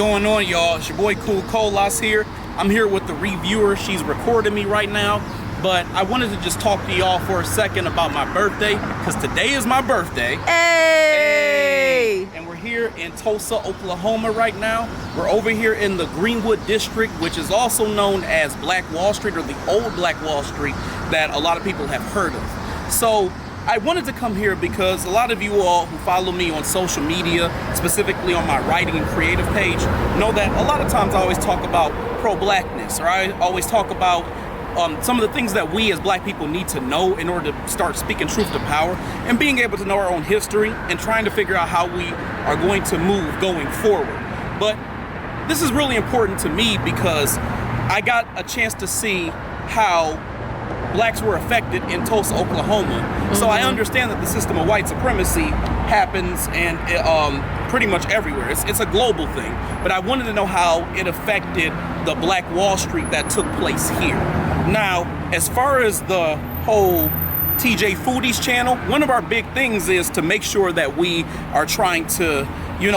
going on, y'all? It's your boy Colas here. I'm here with the Reeviewer. She's recording me right now, but I wanted to just talk to y'all for a second about my birthday, because today is my birthday. Hey! And we're here in Tulsa, Oklahoma right now. We're over here in the Greenwood District, which is also known as Black Wall Street, or the old Black Wall Street that a lot of people have heard of. So I wanted to come here because a lot of you all who follow me on social media, specifically on my writing and creative page, know that a lot of times I always talk about pro-blackness, or I always talk about some of the things that we as black people need to know in order to start speaking truth to power and being able to know our own history and trying to figure out how we are going to move going forward. But this is really important to me because I got a chance to see how blacks were affected in Tulsa, Oklahoma. So I understand that the system of white supremacy happens and pretty much everywhere. It's a global thing, but I wanted to know how it affected the Black Wall Street that took place here. Now, as far as the whole TJ Foodies channel, one of our big things is to make sure that we are trying to,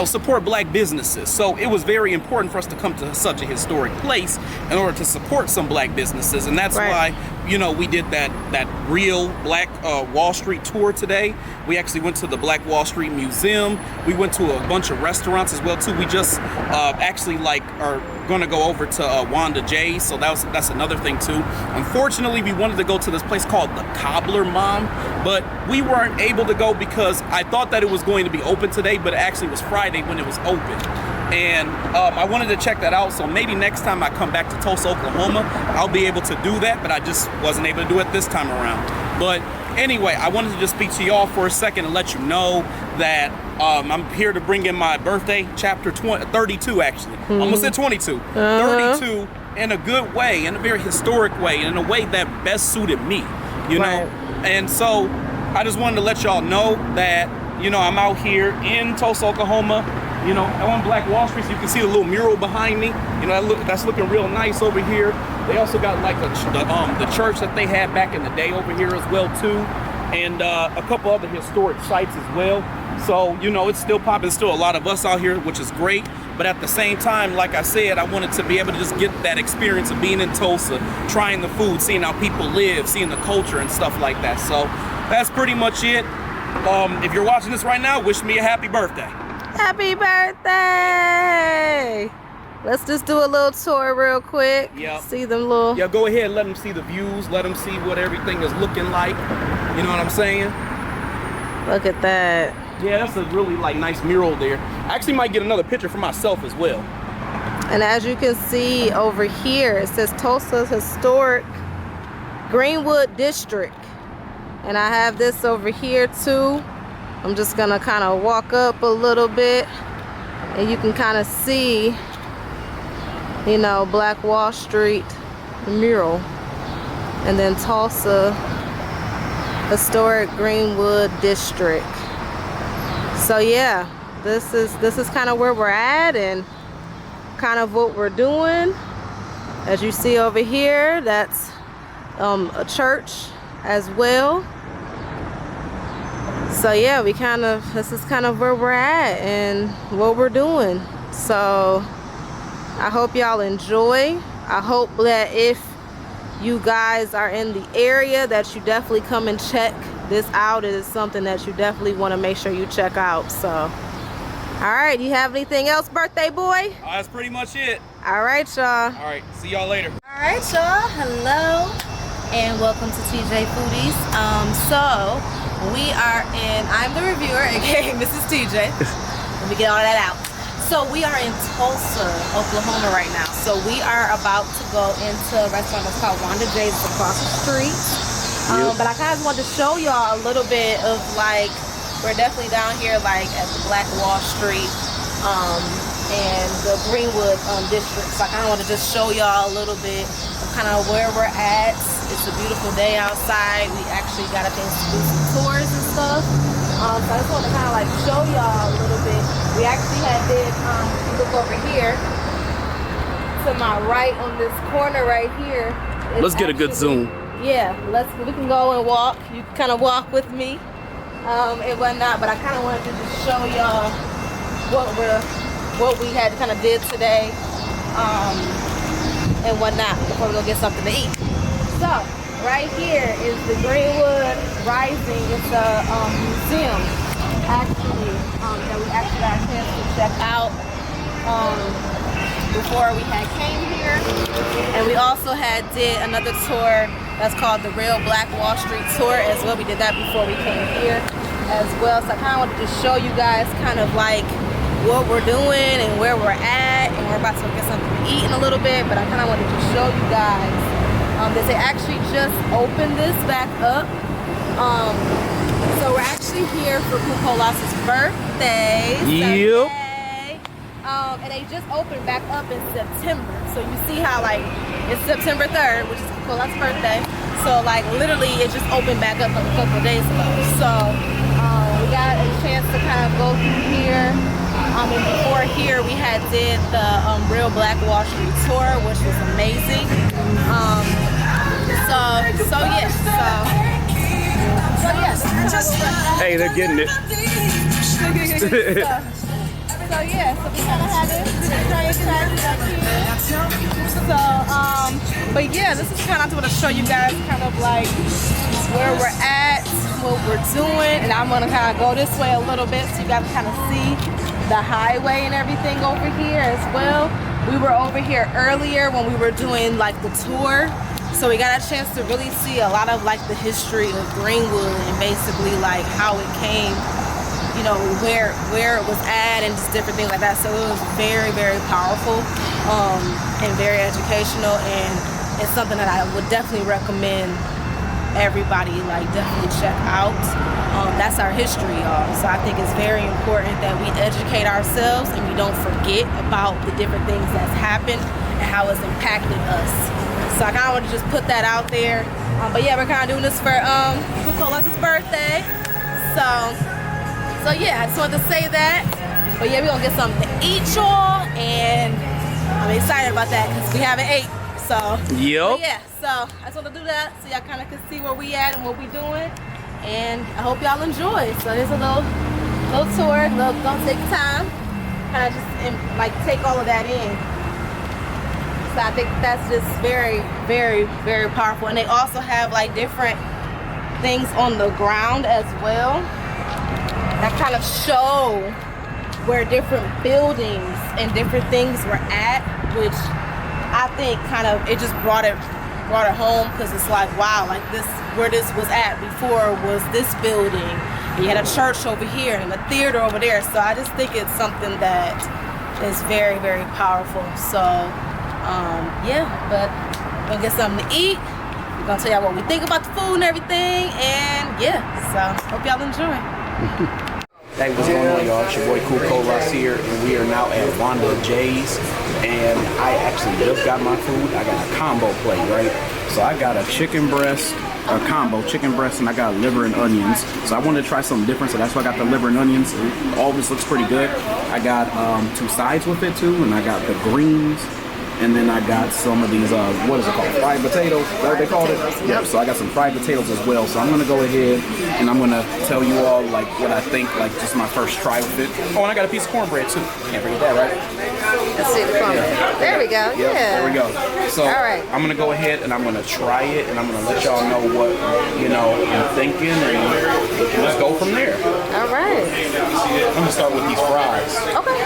support black businesses. So it was very important for us to come to such a historic place in order to support some black businesses. And that's why, we did that real Black Wall Street tour today. We actually went to the Black Wall Street Museum. We went to a bunch of restaurants as well too. We just actually are going to go over to Wanda J's, so that's another thing too. Unfortunately, we wanted to go to this place called the Cobbler, Mom, but we weren't able to go because I thought that it was going to be open today, but it actually was Friday when it was open. And I wanted to check that out, so maybe next time I come back to Tulsa, Oklahoma, I'll be able to do that, but I just wasn't able to do it this time around. But anyway, I wanted to just speak to y'all for a second and let you know that I'm here to bring in my birthday, chapter 32 actually. Almost said 22. 32 in a good way, in a very historic way, in a way that best suited me, you know? And so I just wanted to let y'all know that, I'm out here in Tulsa, Oklahoma, on Black Wall Street, so you can see the little mural behind me. That's looking real nice over here. They also got like the church that they had back in the day over here as well too, and a couple other historic sites as well. So it's still popping. There's still a lot of us out here, which is great. But at the same time, like I said, I wanted to be able to just get that experience of being in Tulsa, trying the food, seeing how people live, seeing the culture and stuff like that. So that's pretty much it. If you're watching this right now, wish me a happy birthday. Happy birthday! Let's just do a little tour real quick. Yeah. See them little... Yeah, go ahead. Let them see the views. Let them see what everything is looking like. You know what I'm saying? Look at that. Yeah, that's a really nice mural there. I actually might get another picture for myself as well. And as you can see over here, it says Tulsa's Historic Greenwood District. And I have this over here too. I'm just gonna kind of walk up a little bit and you can kind of see, Black Wall Street mural. And then Tulsa Historic Greenwood District. So yeah, this is kind of where we're at and kind of what we're doing. As you see over here, that's a church as well. So yeah, this is kind of where we're at and what we're doing. So I hope y'all enjoy. I hope that if you guys are in the area that you definitely come and check this out. It is something that you definitely want to make sure you check out. So all right, you have anything else, birthday boy? That's pretty much it. All right, y'all. All right, see y'all later. All right, y'all. Hello and welcome to TJ Foodies. I'm the reviewer, aka Mrs. TJ. Let me get all that out. So we are in Tulsa, Oklahoma right now. So we are about to go into a restaurant that's called Wanda J's across the street. But I kind of wanted to show y'all a little bit of we're definitely down here at the Black Wall Street and the Greenwood district. So I kind of want to just show y'all a little bit of kind of where we're at. It's a beautiful day outside. We actually got a chance to do some tours and stuff. So I just want to kind of show y'all a little bit. We actually if you look over here to my right on this corner right here. Let's get a good zoom. Yeah, we can go and walk. You can kind of walk with me and whatnot, but I kind of wanted to just show y'all what we're what we had kind of did today and whatnot before we go get something to eat. So right here is the Greenwood Rising. It's a museum actually that we actually got a chance to check out before we had came here. And we also did another tour that's called the Real Black Wall Street Tour as well. We did that before we came here as well. So I kind of wanted to show you guys kind of like what we're doing and where we're at, and we're about to get something to eat in a little bit, but I kind of wanted to show you guys that they actually just opened this back up. So we're actually here for Colas' birthday. Yep. And they just opened back up in September. So you see how like it's September 3rd, which is Colas' birthday. So like literally it just opened back up like a couple of days ago. So we got a chance to kind of go through here. And before here we did the Real Black Wall Street tour, which was amazing. So yes. Hey, they're getting it. So yeah, so we kind of had this back here. So, but yeah, this is kind of want to show you guys kind of like where we're at, what we're doing, and I'm gonna kind of go this way a little bit so you guys kind of see the highway and everything over here as well. We were over here earlier when we were doing like the tour, so we got a chance to really see a lot of like the history of Greenwood and basically like how it came, you know, where it was at and just different things like that. So it was very, very powerful and very educational, and it's something that I would definitely recommend everybody like definitely check out. That's our history, y'all. So I think it's very important that we educate ourselves and we don't forget about the different things that's happened and how it's impacted us. So I kind of want to just put that out there. But yeah, we're kind of doing this for Colas' birthday. So yeah, I just wanted to say that. But yeah, we're gonna get something to eat, y'all, and I'm excited about that because we haven't ate. So yep. Yeah, so I just want to do that so y'all kind of can see where we at and what we doing, and I hope y'all enjoy. So there's a little tour. Don't take time, kind of just like take all of that in. So I think that's just very, very, very powerful. And they also have like different things on the ground as well that kind of show where different buildings and different things were at, which I think kind of it just brought it home, because it's like, wow, like this, where this was at before was this building, and you had a church over here and a theater over there. So I just think it's something that is very, very powerful. So yeah, but we're gonna get something to eat. We're gonna tell y'all what we think about the food and everything, and yeah, so hope y'all enjoy. Hey, what's going on, y'all? It's your boy Colas here, and we are now at Wanda J's, and I actually just got my food. I got a combo plate, right? So I got a chicken breast, a combo chicken breast, and I got liver and onions. So I wanted to try something different, so that's why I got the liver and onions. All this looks pretty good. I got 2 sides with it too, and I got the greens. And then I got some of these, what is it called? Fried potatoes? Is that what they called it? Yep. So I got some fried potatoes as well. So I'm going to go ahead and I'm going to tell you all like what I think, like just my first try with it. Oh, and I got a piece of cornbread too. Can't forget that, right? Let's see the cornbread. Yeah. There we go. Yep, Yeah. there we go. So all right. I'm going to go ahead and I'm going to try it, and I'm going to let y'all know what, you know, I'm thinking, and let's go from there. All right. I'm going to start with these fries. Okay.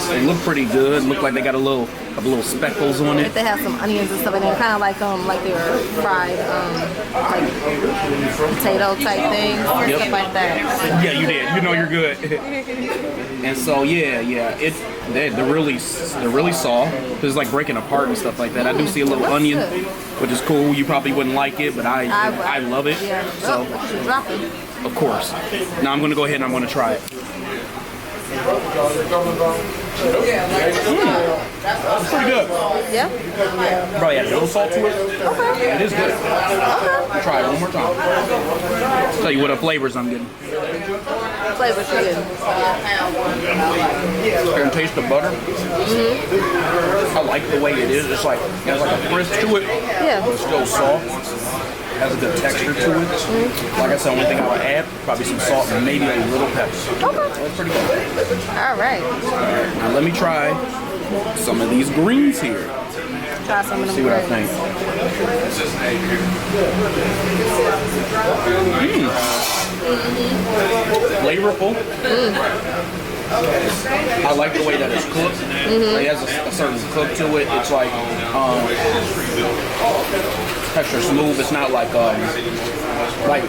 They look pretty good. Look like they got a little speckles on it. If they have some onions and stuff, and they're kind of like they're fried, like potato type things, Yep. stuff like that. Yeah, you did. You know you're good. And so they're really soft. It's like breaking apart and stuff like that. I do see a little onion, which is cool. You probably wouldn't like it, but I love it. Yeah. So Drop it. of course. Now I'm gonna go ahead and I'm gonna try it. It's pretty good. Yeah. Probably add a little salt to it. Okay. It is good. Okay. Try it one more time. Tell you what flavors I'm getting. Flavors you get. And taste the butter. I like the way it is. It's like it has like a crisp to it. Yeah. But it's still soft. has a good texture to it. Like I said, only thing I would add, probably some salt and maybe a little pepper. Okay. That's pretty good. All right. Now let me try some of these greens here. Try some of them. See what I think. Flavorful. I like the way that it's cooked. It has a certain cook to it. It's like texture smooth. It's not like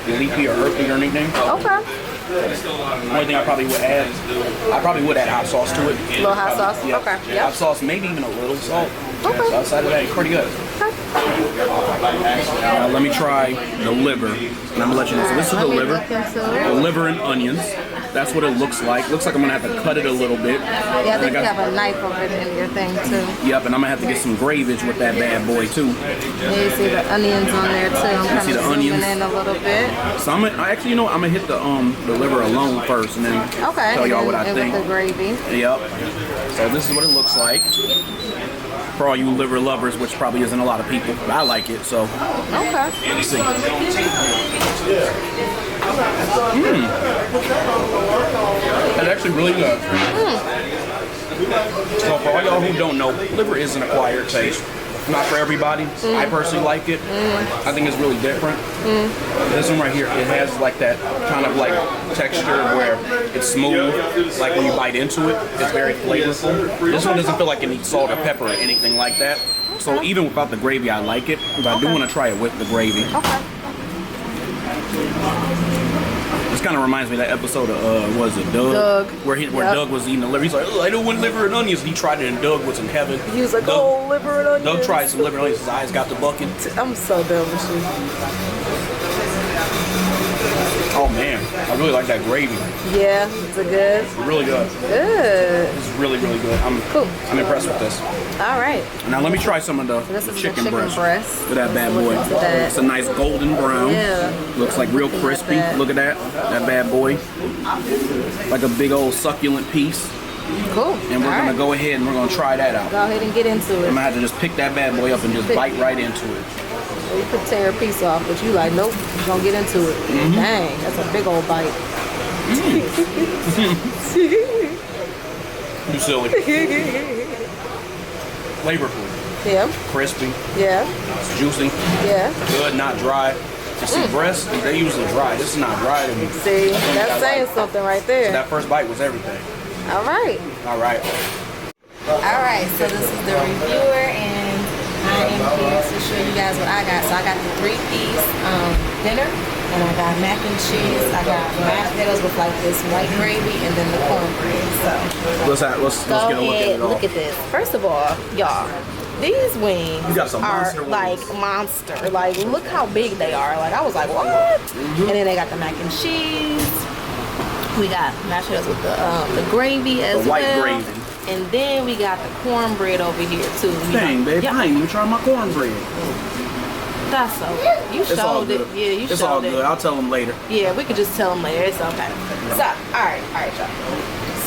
leafy or earthy or anything. Okay. Only thing I probably would add hot sauce to it. A little hot sauce? Yeah. Okay. Yeah, Yep. hot sauce, maybe even a little salt. Okay. So outside of that, it's pretty good. Now let me try the liver, and I'm gonna let you know. So this is the liver. The liver and onions. That's what it looks like. Looks like I'm gonna have to cut it a little bit. Yeah, I think you have a knife over it in your thing too. Yep, and I'm gonna have to get some gravage with that bad boy too. Yeah, you see the onions on there too. I'm kind see of the zooming onions? in a little bit. So I'm gonna hit the liver alone first, and then Okay. tell y'all what I and think. with the gravy. Yep. So this is what it looks like. For all you liver lovers, which probably isn't a lot of people, but I like it, so. Okay. Let's see. That's actually really good. So for all y'all who don't know, liver is an acquired taste. Not for everybody. I personally like it. I think it's really different. This one right here, it has like that kind of like texture where it's smooth. Like when you bite into it, it's very flavorful. This one doesn't feel like it needs salt or pepper or anything like that. So even without the gravy, I like it. But I do want to try it with the gravy. Okay. This kind of reminds me of that episode of, was it Doug? Where Doug was eating the liver. He's like, oh, I don't want liver and onions. And he tried it and Doug was in heaven. He was like, Doug, oh, liver and onions. Doug tried some liver and onions. His eyes got the bucket. I'm so done with you. Oh man, I really like that gravy. Yeah, is it good? Really good. Good. It's really, really good. I'm impressed with this. All right. Now let me try some of the This is chicken the chicken breast. Look at that bad boy. Look at that. It's a nice golden brown. Yeah. Looks like real crispy. that. Look at that. That bad boy. Like a big old succulent piece. Cool. And we're All gonna right. go ahead and we're gonna try that out. Go ahead and get into I'm it. gonna have to just pick that bad boy up and just bite right into it. You could tear a piece off, but you like, nope, you're gonna get into it. Dang, that's a big old bite. You silly. Flavorful. Yeah. Crispy. Yeah. It's juicy. Yeah. Good, not dry. You see, breasts, they usually dry. This is not dry to me. See, that's saying something right there. That first bite was everything. All right. All right. Alright, so this is the reviewer and I am here to show you guys what I got. So I got the 3-piece dinner and I got mac and cheese. I got mashed potatoes with like this white gravy and then the cornbread. So Let's go get a look at ahead, it all. look at this. First of all, y'all, these wings You got some are monster wings. like monster. Like look how big they are. Like I was like, what? And then they got the mac and cheese. We got mashed potatoes with the gravy as The white well. gravy. And then we got the cornbread over here too. Dang, babe, I ain't even trying my cornbread. That's so. You It's all showed it. good. Yeah, you It's showed all it. good. I'll tell them later. Yeah, we could just tell them later. It's okay. So, all right, y'all.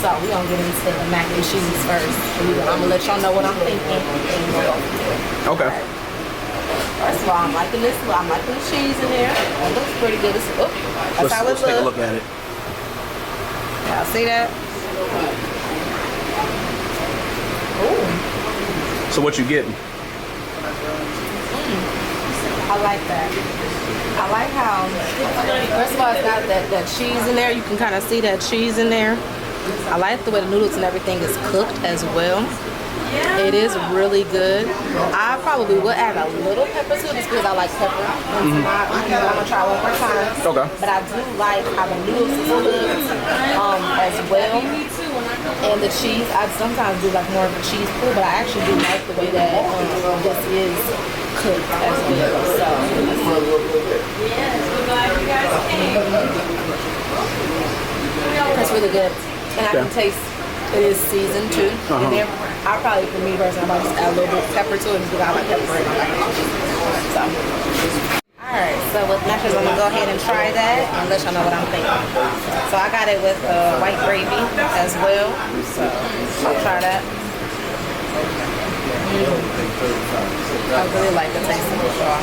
So we gonna get into the mac and cheese first. I'm gonna let y'all know what I'm thinking. And we'll go from there. Okay. First of all, I'm liking this. I'm liking the cheese in there. It looks pretty good. That's how it Let's take a looks. look at it. Y'all see that? Ooh. So what you getting? I like that. I like how, first of all, it's got that cheese in there. You can kind of see that cheese in there. I like the way the noodles and everything is cooked as well. It is really good. I probably would add a little pepper to it just because I like pepper. I'm going to try one more time. Okay. But I do like how the noodles is cooked as well. And the cheese, I sometimes do like more of a cheese pool, but I actually do like the way that this is cooked as well. So, that's really good. And I can taste it is seasoned too. And then I'll probably, for me personally, I might just add a little bit of pepper to it because I like pepper and I like cheese. So, alright, so with mashed potatoes, I'm gonna go ahead and try that and let y'all know what I'm thinking. So I got it with white gravy as well. So I'll try that. I really like the taste of it, y'all.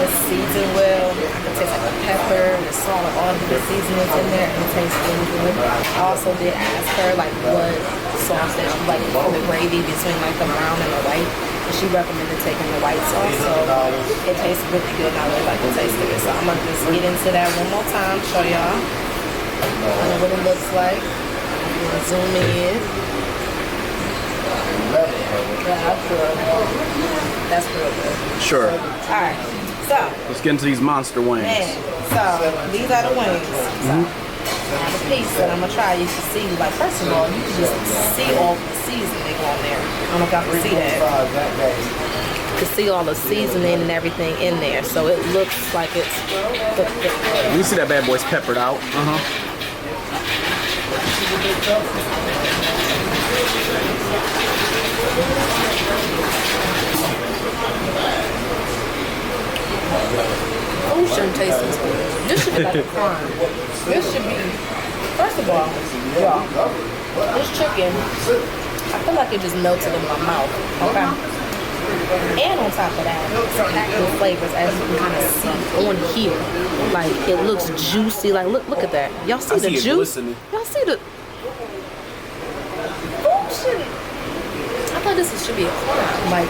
It's seasoned well. I can taste like the pepper, the salt, all the different seasonings in there, and it tastes really good. I also did ask her like what sauce that she like for the gravy between like the brown and the white. And she recommended taking the white sauce, so it tastes really good and I really like the taste of it. So I'm gonna just get into that one more time, show y'all. I know what it looks like. Zoom in. Yeah, that's good. That's real good. Sure. Alright, so Let's get into these monster wings. man, so these are the wings. So I have a piece that I'm gonna try. You can see, like, first of all, you can just see all the seasoning on there. I don't know if y'all can see that. You can see all the seasoning and everything in there, so it looks like it's thick. You see that bad boy's peppered out. Oh, shouldn't taste this good. This should be like a crime. This should be, first of all, y'all, this chicken, I feel like it just melted in my mouth, okay? And on top of that, it's packed with flavors, as you can kind of see on here. Like, it looks juicy. Like, look at that. Y'all see the juice? Y'all see the... Oh, shit. I thought this should be a crime. Like,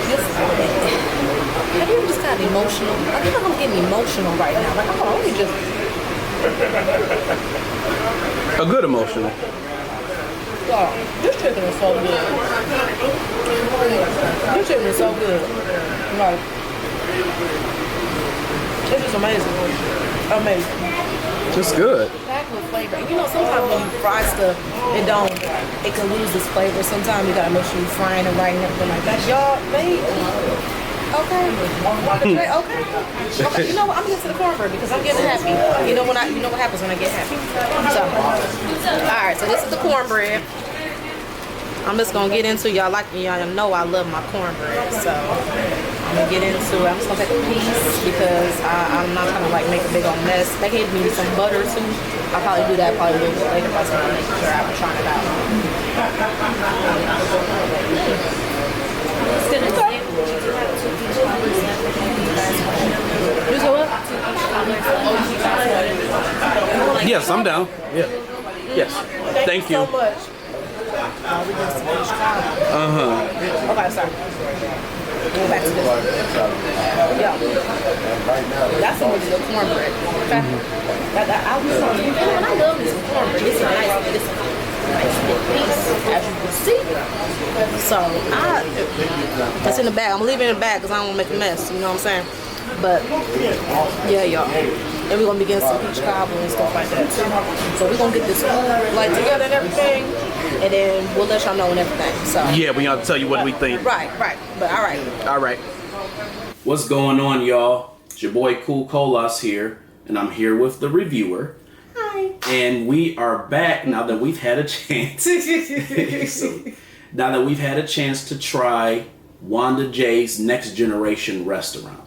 this... I think I'm just kind of emotional. I think I'm getting emotional right now. Like, I'm only just... A good emotional. Y'all, this chicken is so good. This chicken is so good. Like, this is amazing. Amazing. Just good. Packed with flavor. And you know, sometimes when you fry stuff, it can lose its flavor. Sometimes you gotta make sure you're frying it right and everything like that. Y'all, babe. Okay. Okay. You know what? I'm getting to the cornbread because I'm getting happy. You know what happens when I get happy. So, all right. So this is the cornbread. I'm just gonna get into y'all know I love my cornbread. So I'm gonna get into it. I'm just gonna take a piece because I'm not trying to like make a big old mess. They gave me some butter too. I'll probably do that probably a little bit later, but I'm making sure I'm trying it out. It's gonna okay. You said what? Yes, I'm down. Yeah. Yes. Thank you. So much. Okay, sorry. Go back to this. Yeah. That's some really good cornbread. Okay. I love this cornbread. It's a nice big piece, as you can see. So, that's in the bag. I'm leaving it in the bag because I don't want to make a mess. You know what I'm saying? But, yeah, y'all. And we're going to be getting some peach cobbler and stuff like that. So, we're going to get this food like together and everything. And then we'll let y'all know and everything. So yeah, we got to tell you what we think. Right. But all right. What's going on, y'all? It's your boy Colas here, and I'm here with the reviewer. Hi. And we are back now that we've had a chance. Now that we've had a chance to try Wanda J's Next Generation restaurant.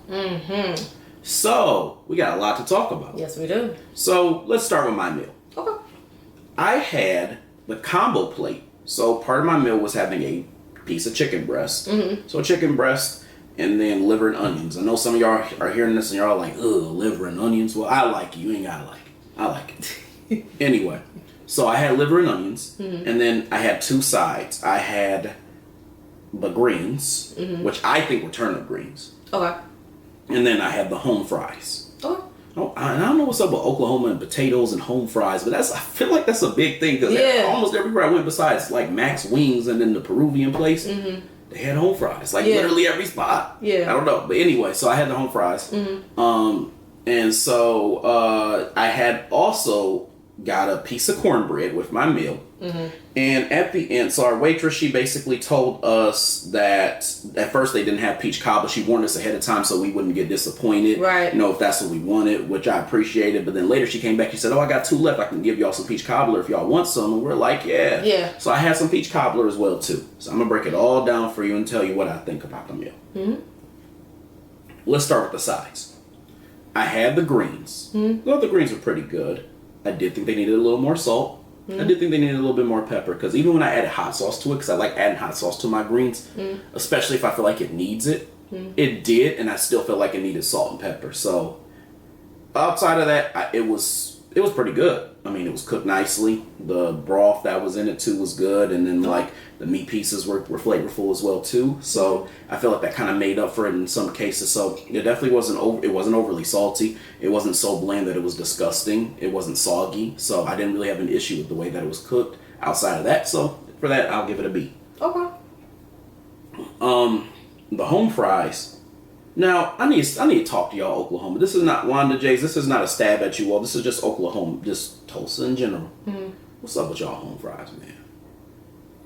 So we got a lot to talk about. Yes, we do. So let's start with my meal. Okay. I had the combo plate. So part of my meal was having a piece of chicken breast. So chicken breast and then liver and onions. I know some of y'all are hearing this and y'all are like, ugh, liver and onions. Well, I like it. You ain't gotta like it. I like it. Anyway, so I had liver and onions, and then I had two sides. I had the greens, which I think were turnip greens. Okay. And then I had the home fries. Okay. Oh, I don't know what's up with Oklahoma and potatoes and home fries, but I feel like that's a big thing because almost everywhere I went besides like Max Wings and then the Peruvian place, they had home fries. Like literally every spot. Yeah. I don't know. But anyway, so I had the home fries. And so I had also got a piece of cornbread with my meal. And at the end, so our waitress, she basically told us that at first they didn't have peach cobbler. She warned us ahead of time so we wouldn't get disappointed. Right. You know, if that's what we wanted, which I appreciated. But then later she came back, she said, oh, I got 2 left. I can give y'all some peach cobbler if y'all want some. And we're like, yeah. Yeah. So I had some peach cobbler as well, too. So I'm going to break it all down for you and tell you what I think about the meal. Let's start with the sides. I had the greens. Well, the greens were pretty good. I did think they needed a little more salt. Mm-hmm. I did think they needed a little bit more pepper, because even when I added hot sauce to it, because I like adding hot sauce to my greens, especially if I feel like it needs it, it did, and I still felt like it needed salt and pepper. So outside of that, it was pretty good. I mean, it was cooked nicely. The broth that was in it too was good, and then like the meat pieces were flavorful as well too. So I feel like that kind of made up for it in some cases. So it definitely wasn't overly salty. It wasn't so bland that it was disgusting. It wasn't soggy. So I didn't really have an issue with the way that it was cooked outside of that. So for that, I'll give it a B. Okay. The home fries. Now, I need to talk to y'all, Oklahoma. This is not Wanda J's. This is not a stab at you all. This is just Oklahoma, just Tulsa in general. What's up with y'all home fries, man?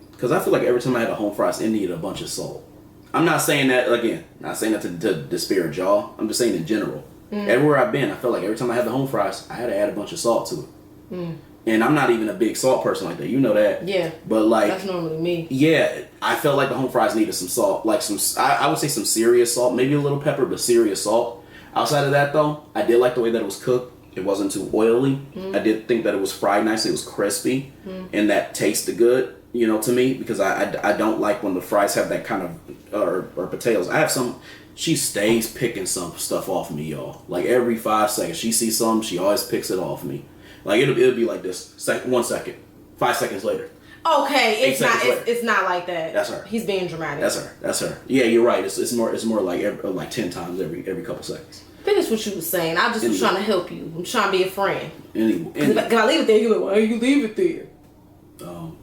Because I feel like every time I had a home fries, it needed a bunch of salt. I'm not saying that, again, not saying that to disparage y'all. I'm just saying in general. Everywhere I've been, I felt like every time I had the home fries, I had to add a bunch of salt to it. And I'm not even a big salt person like that. You know that. Yeah. But like, that's normally me. Yeah, I felt like the home fries needed some salt. Like I would say some serious salt. Maybe a little pepper, but serious salt. Outside of that though, I did like the way that it was cooked. It wasn't too oily. I did think that it was fried nicely. It was crispy. And that tasted good, you know, to me. Because I don't like when the fries have that kind of, or potatoes. I have some, she stays picking some stuff off me, y'all. Like every 5 seconds, she sees something, she always picks it off me. Like it'll be like this. 1 second, 5 seconds later. Okay, it's not like that. That's her. He's being dramatic. That's her. Yeah, you're right. It's more like 10 times every couple seconds. Finish what you was saying. I just was trying to help you. I'm trying to be a friend. Anyway. Can I leave it there? You're like, why you leave it there?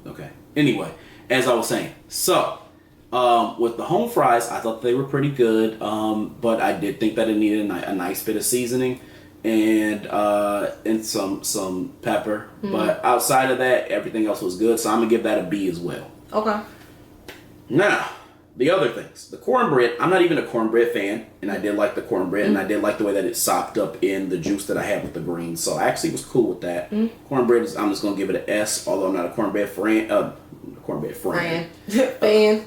Okay. Anyway, as I was saying, so with the home fries, I thought they were pretty good, but I did think that it needed a nice bit of seasoning and some pepper. But outside of that, everything else was good, so I'm gonna give that a B as well. Okay. Now, the other things, the cornbread. I'm not even a cornbread fan, and I did like the cornbread, and I did like the way that it sopped up in the juice that I had with the greens. So I actually was cool with that. Cornbread I'm just gonna give it an S, although I'm not a cornbread fan.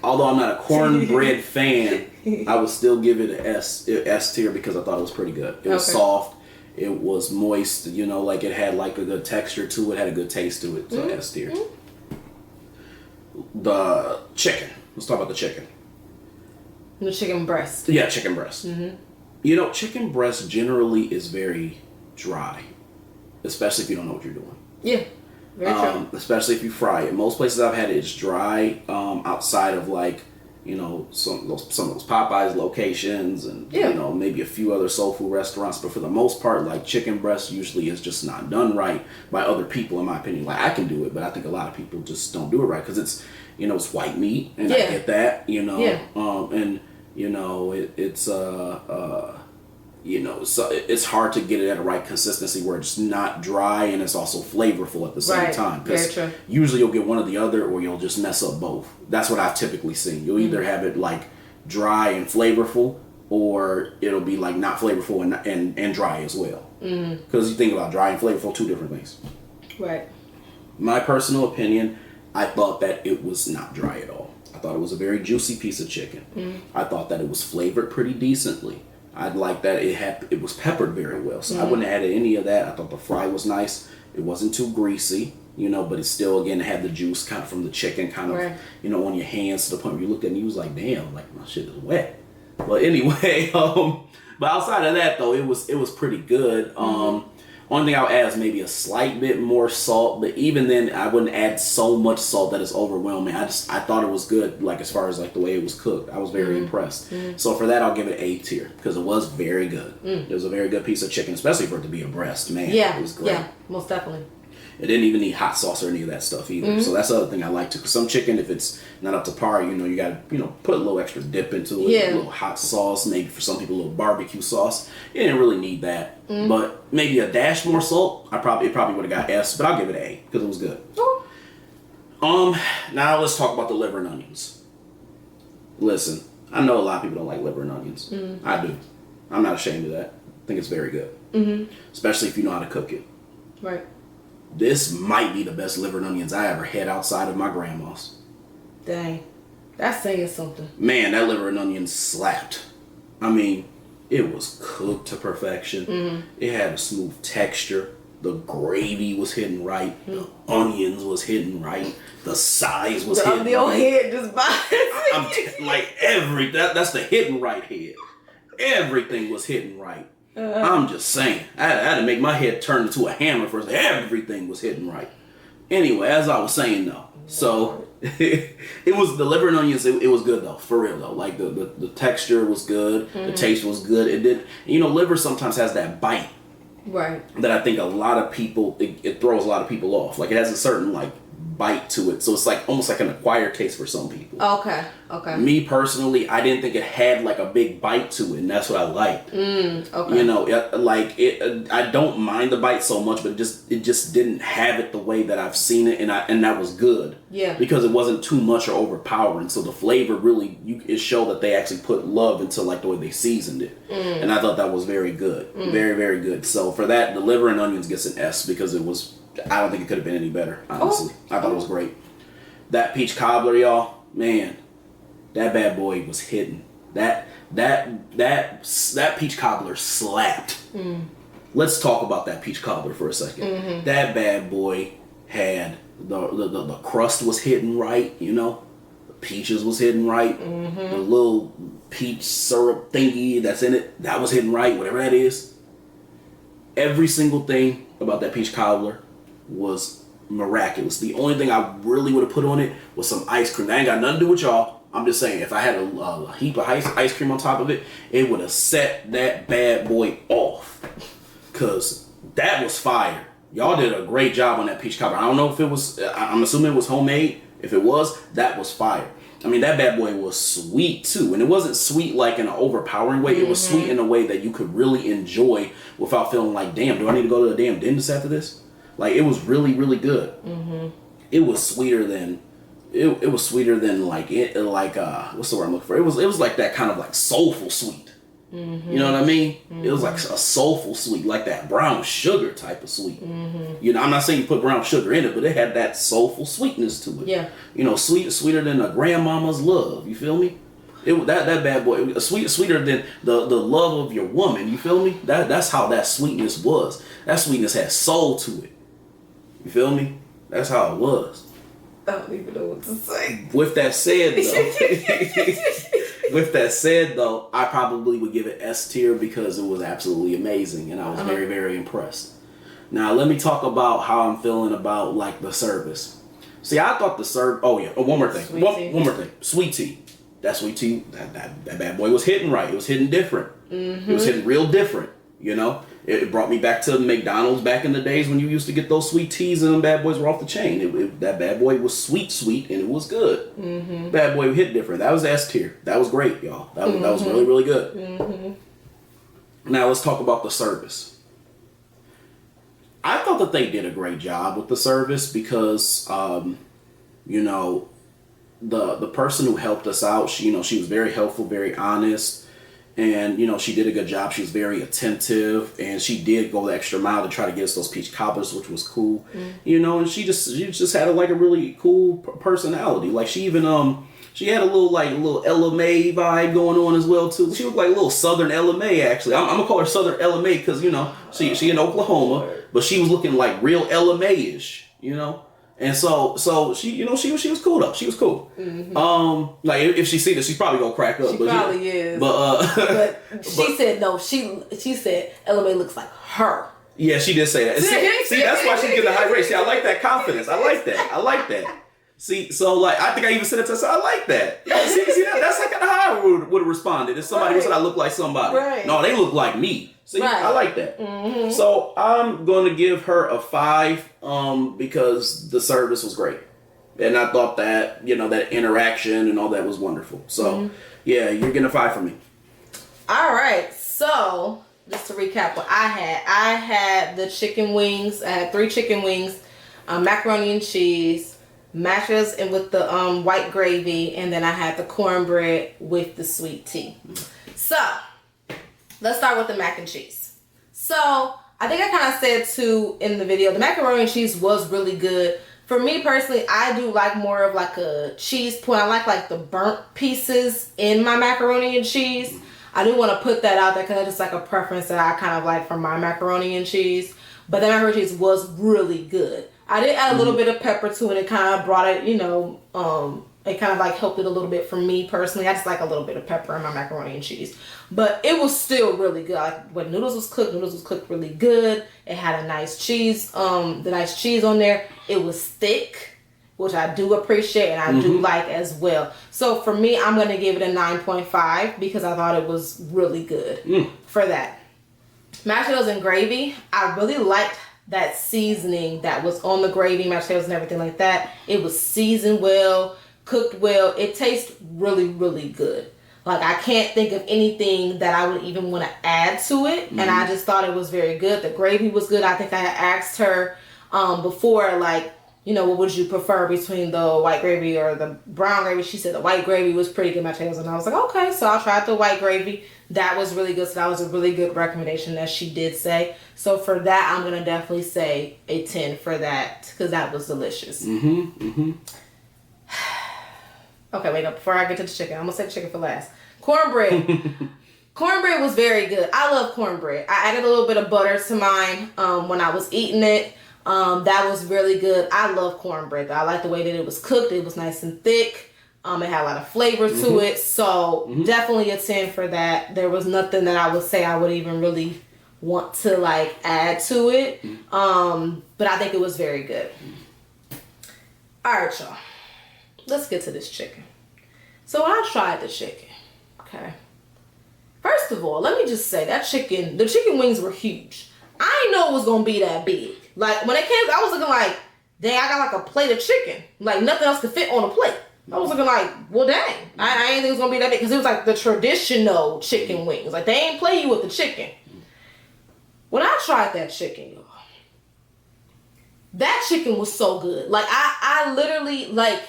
Although I'm not a cornbread fan, I would still give it an S tier because I thought it was pretty good. It was soft, it was moist, you know, like it had like a good texture to it, had a good taste to it. So S tier. The chicken. Let's talk about the chicken. The chicken breast. Yeah, chicken breast. You know, chicken breast generally is very dry, especially if you don't know what you're doing. Yeah, very true. Especially if you fry it. Most places I've had it is dry. Outside of like, you know, some of those Popeyes locations and you know, maybe a few other soul food restaurants, but for the most part, like chicken breast usually is just not done right by other people, in my opinion. Like I can do it, but I think a lot of people just don't do it right because it's, you know, it's white meat, and I get that, you know, and you know, it's you know, so it's hard to get it at a right consistency where it's not dry and it's also flavorful at the same time. Because usually you'll get one or the other, or you'll just mess up both. That's what I've typically seen. You'll either have it like dry and flavorful, or it'll be like not flavorful and dry as well. Because you think about dry and flavorful, two different things. Right. My personal opinion, I thought that it was not dry at all. I thought it was a very juicy piece of chicken. I thought that it was flavored pretty decently. I like that it was peppered very well. So I wouldn't have added any of that. I thought the fry was nice. It wasn't too greasy, you know, but it still, again, had the juice kind of from the chicken kind of, you know, on your hands to the point where you looked at it and you was like, damn, like my shit is wet. But anyway, but outside of that though, it was pretty good. Only thing I'll add is maybe a slight bit more salt, but even then I wouldn't add so much salt that it's overwhelming. I thought it was good, like as far as like the way it was cooked. I was very impressed. So for that, I'll give it A tier because it was very good. It was a very good piece of chicken, especially for it to be a breast. Man, it was great. Yeah, most definitely. It didn't even need hot sauce or any of that stuff either. So that's the other thing I like too. Because some chicken, if it's not up to par, you know, you got to, you know, put a little extra dip into it. A little hot sauce, maybe for some people a little barbecue sauce. You didn't really need that. But maybe a dash more salt. It probably would have got S, but I'll give it an A because it was good. Now let's talk about the liver and onions. Listen, I know a lot of people don't like liver and onions. I do. I'm not ashamed of that. I think it's very good. Especially if you know how to cook it. Right. This might be the best liver and onions I ever had outside of my grandma's. Dang. That's saying something. Man, that liver and onions slapped. I mean, it was cooked to perfection. It had a smooth texture. The gravy was hitting right. The onions was hitting right. The size was The hitting your right. head just by. Like that's the hitting right head. Everything was hitting right. I'm just saying. I had to make my head turn into a hammer first. Everything was hitting right. Anyway, as I was saying though, so it was the liver and onions. It was good though, for real though. Like the texture was good, the taste was good. It did. Liver sometimes has that bite, Right. that I think a lot of people it throws a lot of people off. Like it has a certain like bite to it, so it's like almost like an acquired taste for some people. Okay. Me personally, I didn't think it had like a big bite to it, and that's what I liked. Okay. I don't mind the bite so much, but it just didn't have it the way that I've seen it, and that was good. Yeah. Because it wasn't too much or overpowering, so the flavor really it showed that they actually put love into like the way they seasoned it, and I thought that was very good, very very good. So for that, the liver and onions gets an S because it was. I don't think it could have been any better, honestly. I thought it was great. That peach cobbler, y'all, man, that bad boy was hitting. That peach cobbler slapped. Let's talk about that peach cobbler for a second. That bad boy had the crust was hitting right, the peaches was hitting right, the little peach syrup thingy that's in it, that was hitting right, whatever that is. Every single thing about that peach cobbler was miraculous. The only thing I really would have put on it was some ice cream. That ain't got nothing to do with y'all. I'm just saying, if I had a heap of ice cream on top of it, it would have set that bad boy off. Cause that was fire. Y'all did a great job on that peach cobbler. I don't know if it was, I'm assuming it was homemade. If it was, that was fire. I mean, that bad boy was sweet too. And it wasn't sweet like in an overpowering way. It was sweet in a way that you could really enjoy without feeling like, damn, do I need to go to the damn dentist after this? Like, it was really, really good. It was sweeter than, it was sweeter than like what's the word I'm looking for? It was like that kind of like soulful sweet. You know what I mean? It was like a soulful sweet, like that brown sugar type of sweet. I'm not saying you put brown sugar in it, but it had that soulful sweetness to it. Yeah. Sweeter than a grandmama's love. You feel me? That bad boy, sweeter than the love of your woman. You feel me? That's how that sweetness was. That sweetness had soul to it. You feel me? That's how it was. I don't even know what to say. With that said though, I probably would give it S tier because it was absolutely amazing and I was very, very impressed. Now let me talk about how I'm feeling about like the service. See, I thought one more thing. One more thing. Sweet tea. That sweet tea, that bad boy was hitting right. It was hitting different. It was hitting real different, It brought me back to McDonald's back in the days when you used to get those sweet teas and them bad boys were off the chain. That bad boy was sweet, and it was good. Bad boy hit different. That was S tier. That was great, y'all. That was really, really good. Now let's talk about the service. I thought that they did a great job with the service because, the person who helped us out, she was very helpful, very honest. And, she did a good job. She was very attentive. And she did go the extra mile to try to get us those peach cobblers, which was cool. And she just had a really cool personality. Like, she even, she had a little Ella May vibe going on as well, too. She looked like a little Southern Ella May, actually. I'm going to call her Southern Ella May because, she in Oklahoma. But she was looking like real Ella May-ish, And so she she was cool though. She was cool. Like if she see this, she's probably gonna crack up. She probably is. But she said no. She said Ella May looks like her. Yeah, she did say that. See, that's why she's getting a high rate. See, I like that confidence. I like that. See, so I think I even said it to her. So I like that. Yeah, see that's like how I would have responded if somebody said I look like somebody. Right. No, they look like me. See, I like that. So I'm going to give her a 5 because the service was great. And I thought that, that interaction and all that was wonderful. So, yeah, you're getting a 5 from me. All right. So, just to recap what I had the chicken wings. I had 3 chicken wings, macaroni and cheese, mashes and with the white gravy, and then I had the cornbread with the sweet tea. So, let's start with the mac and cheese. So, I think I kind of said too in the video, the macaroni and cheese was really good. For me personally, I do like more of like a cheese point. I like the burnt pieces in my macaroni and cheese. I do want to put that out there because it's like a preference that I kind of like for my macaroni and cheese. but the macaroni and cheese was really good. I did add a little bit of pepper to it. It kind of brought it, you know, it kind of like helped it a little bit for me personally. I just like a little bit of pepper in my macaroni and cheese. But it was still really good. Like when noodles was cooked really good. It had a nice cheese, the nice cheese on there. It was thick, which I do appreciate and I do like as well. So for me, I'm going to give it a 9.5 because I thought it was really good for that. Mashed potatoes and gravy, I really liked that seasoning that was on the gravy, mashed potatoes and everything like that. It was seasoned well, cooked well. It tastes really, really good. Like I can't think of anything that I would even want to add to it. And I just thought it was very good. The gravy was good. I think I had asked her before, like, you know, what would you prefer between the white gravy or the brown gravy? She said the white gravy was pretty good, mashed potatoes. And I was like, okay, so I tried the white gravy. That was really good. So that was a really good recommendation that she did say. So for that, I'm going to definitely say a 10 for that because that was delicious. Okay, wait, no, before I get to the chicken, I'm going to say the chicken for last. Cornbread. Cornbread was very good. I love cornbread. I added a little bit of butter to mine when I was eating it. That was really good. I love cornbread. I like the way that it was cooked. It was nice and thick. It had a lot of flavor to it. So definitely a 10 for that. There was nothing that I would say I would even really want to like add to it. But I think it was very good. All right, y'all. Let's get to this chicken. So I tried the chicken. Okay. First of all, let me just say that chicken, the chicken wings were huge. I didn't know it was going to be that big. Like when it came, I was looking like, dang, I got like a plate of chicken. Like nothing else could fit on a plate. I was looking like, well, dang. I didn't think it was going to be that big. Because it was like the traditional chicken wings. Like they ain't play you with the chicken. When I tried that chicken, y'all, that chicken was so good. Like I literally, like,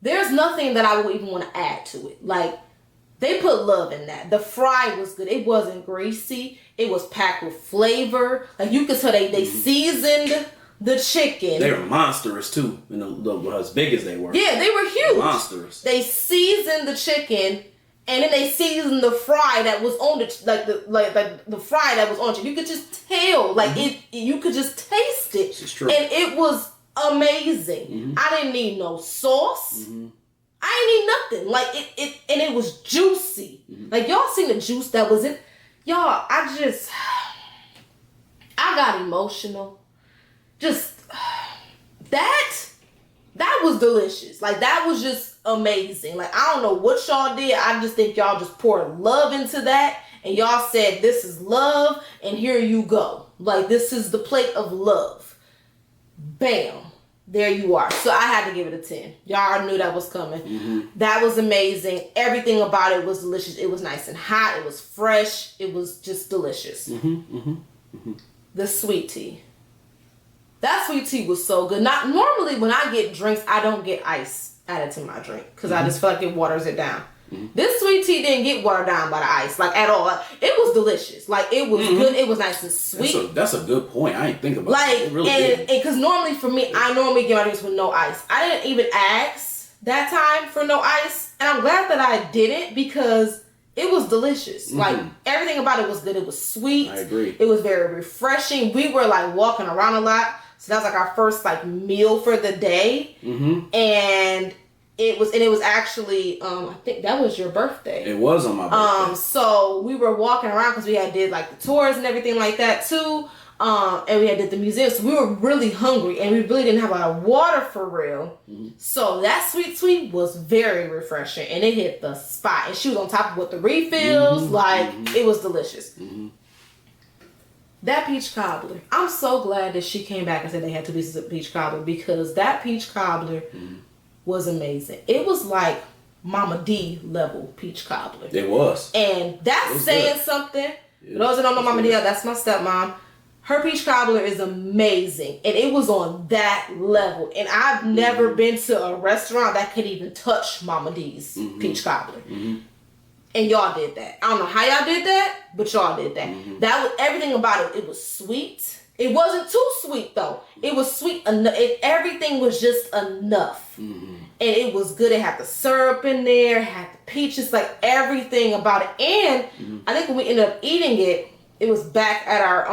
there's nothing that I would even want to add to it. Like, they put love in that. The fry was good. It wasn't greasy. It was packed with flavor. Like, you could tell they seasoned the chicken. They were monstrous, too. You know, as big as they were. Yeah, they were huge. Monstrous. They seasoned the chicken, and then they seasoned the fry that was on the, the fry that was on it. You could just tell. Like, you could just taste it. This is true. And it was amazing. I didn't need no sauce. I didn't need nothing. Like it was juicy. Like y'all seen the juice that was in. Y'all, I got emotional. Just that was delicious. Like that was just amazing. Like I don't know what y'all did. I just think y'all just poured love into that. And y'all said, this is love. And here you go. Like this is the plate of love. Bam. There you are. So I had to give it a 10. Y'all knew that was coming. That was amazing. Everything about it was delicious. It was nice and hot. It was fresh. It was just delicious. The sweet tea. That sweet tea was so good. Not normally when I get drinks, I don't get ice added to my drink because I just feel like it waters it down. This sweet tea didn't get watered down by the ice, like at all. Like, it was delicious. Like it was good. It was nice and sweet. That's a good point. I didn't think about like, it. Really and because normally for me, I normally get my drinks with no ice. I didn't even ask that time for no ice, and I'm glad that I didn't because it was delicious. Like everything about it was good. It was sweet. I agree. It was very refreshing. We were like walking around a lot, so that was like our first like meal for the day, and. It was actually, I think that was your birthday. It was on my birthday. So we were walking around because we had did like the tours and everything like that too. And we had did the museum. So we were really hungry and we really didn't have a lot of water for real. So that sweet was very refreshing and it hit the spot. And she was on top of with the refills. Like it was delicious. That peach cobbler. I'm so glad that she came back and said they had 2 pieces of peach cobbler because that peach cobbler was amazing. It was like Mama D level peach cobbler. It was. And that's saying good. Something. For those that don't know Mama D, that's my stepmom. Her peach cobbler is amazing. And it was on that level. And I've never been to a restaurant that could even touch Mama D's peach cobbler. And y'all did that. I don't know how y'all did that, but y'all did that. That was everything about it. It was sweet. It wasn't too sweet though. It was sweet enough. Everything was just enough. And it was good. It had the syrup in there, had the peaches, like everything about it. And I think when we ended up eating it, it was back at our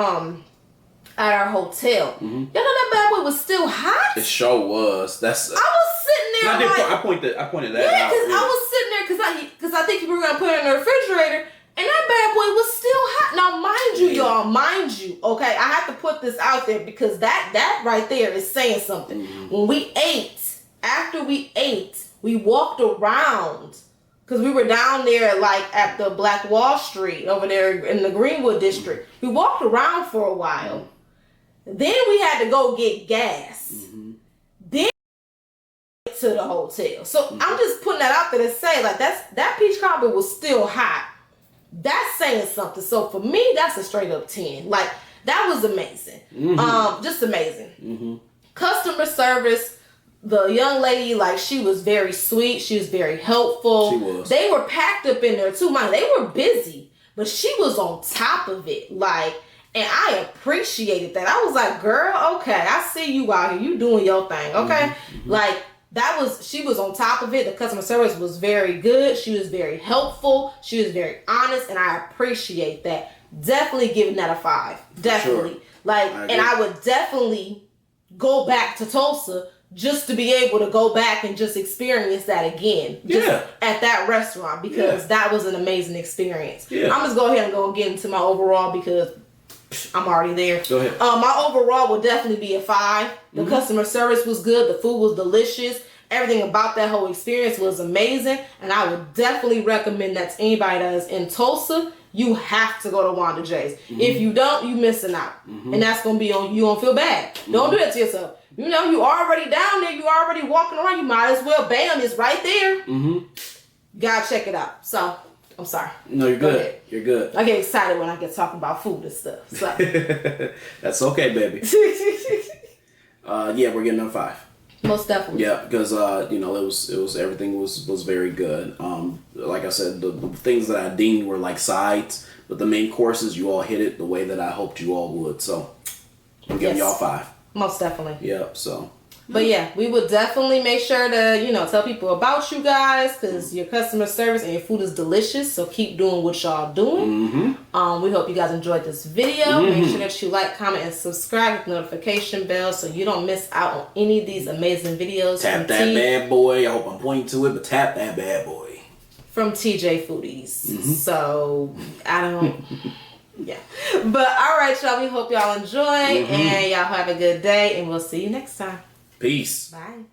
at our hotel. Y'all know that bad boy was still hot? It sure was. I was sitting there I pointed that yeah, out. because I was sitting there because I think you were gonna put it in the refrigerator, and that bad boy was still hot. Now, mind you, okay, I have to put this out there because that right there is saying something. When we ate, after we ate, we walked around because we were down there like at the Black Wall Street over there in the Greenwood district. We walked around for a while. Then we had to go get gas. Then to the hotel. So I'm just putting that out there to say like that peach cobbler was still hot. That's saying something. So for me, that's a straight up 10. Like that was amazing. Just amazing. Customer service. The young lady, like, she was very sweet. She was very helpful. She was. They were packed up in there too. Mind, they were busy, but she was on top of it. Like, and I appreciated that. I was like, girl, okay, I see you out here. You doing your thing, okay? Like, she was on top of it. The customer service was very good. She was very helpful. She was very honest, and I appreciate that. Definitely giving that a 5. Definitely. Sure. Like, and I would definitely go back to Tulsa just to be able to go back and just experience that again. Just at that restaurant, because that was an amazing experience. I'm just go ahead and go and get into my overall because I'm already there. Go ahead. My overall would definitely be a 5. The customer service was good. The food was delicious. Everything about that whole experience was amazing. And I would definitely recommend that to anybody that is in Tulsa. You have to go to Wanda J's. If you don't, you missing out. And that's going to be on you. Don't feel bad. Don't do that to yourself. You know, you already down there. You already walking around. You might as well, bam, it's right there. Gotta check it out. So, I'm sorry. No, you're good. Ahead. You're good. I get excited when I get talking about food and stuff. So. That's okay, baby. Yeah, we're getting a 5. Most definitely. Yeah, because you know, it was everything was very good. Like I said, the things that I deemed were like sides, but the main courses, you all hit it the way that I hoped you all would. So I'm giving y'all 5. Most definitely. Yep. So. But yeah, we would definitely make sure to, tell people about you guys because your customer service and your food is delicious. So keep doing what y'all doing. We hope you guys enjoyed this video. Make sure that you like, comment, and subscribe with the notification bell so you don't miss out on any of these amazing videos. Tap that bad boy. I hope I'm pointing to it, but tap that bad boy. From TJ Foodies. So, I don't... Yeah. But all right, y'all. We hope y'all enjoy and y'all have a good day and we'll see you next time. Peace. Bye.